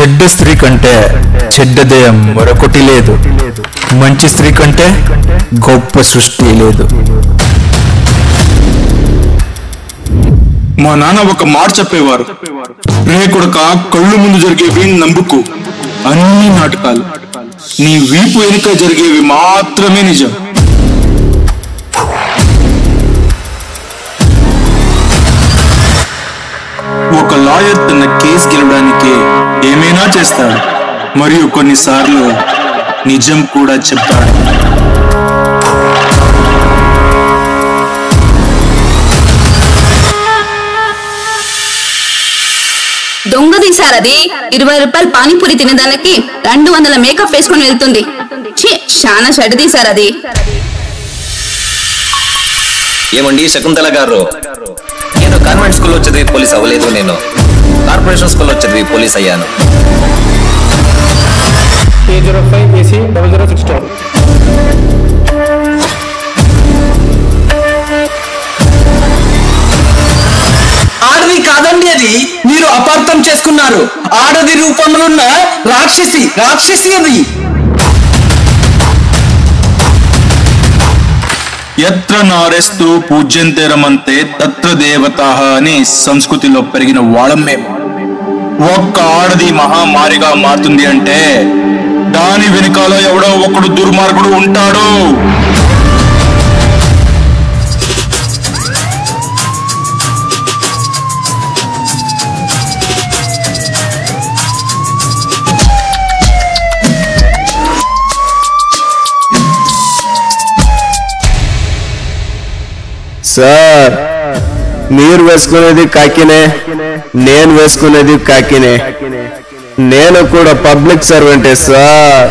చెడ్డ స్త్రీ కంటే చెడ్డదే మరొకటి లేదు. మంచి స్త్రీ కంటే గొప్ప సృష్టి లేదు. మా నాన్న ఒక మాట చెప్పేవారు, రే కొడుక, కళ్ళు ముందు జరిగేవి నమ్ముకు, అన్ని నాటకాలు, నీ వీపు వెనుక జరిగేవి మాత్రమే నిజం. ఒక లాయర్ తన కేసు గెలవడానికి ఏమైనా చేస్తాడు, మరియు కొన్నిసార్లు నిజం కూడా చెప్తాడు. దొంగ తీశారది. 20 రూపాయలు పానీపూరి తినేదానికి 200 మేకప్ వేసుకొని వెళ్తుంది. చాలా షర్ట్ తీశారది. ఏమండి శకుంతల గారు, నేను కాన్వెంట్ స్కూల్లో చదివి పోలీస్ అవ్వలేదు, నేను కార్పొరేషన్ స్కూల్లో చదివి పోలీస్ అయ్యాను. ఆడది కాదండి, అది మీరు అపార్థం చేసుకున్నారు. ఆడది రూపంలో ఉన్న రాక్షసి అది. యత్ర నారెస్తు పూజ్యంతే రమంతే తత్ర దేవతాః అని సంస్కృతిలో పెరిగిన వాళ్ళం మేము. ఒక్క ఆడది మహామారిగా మారుతుంది అంటే దాని వెనుకాల ఎవడో ఒకడు దుర్మార్గుడు ఉంటాడు. సార్, మీరు వేసుకునేది కాకినే, నేను వేసుకునేది కాకినే. నేను కూడా పబ్లిక్ సర్వెంటే సార్.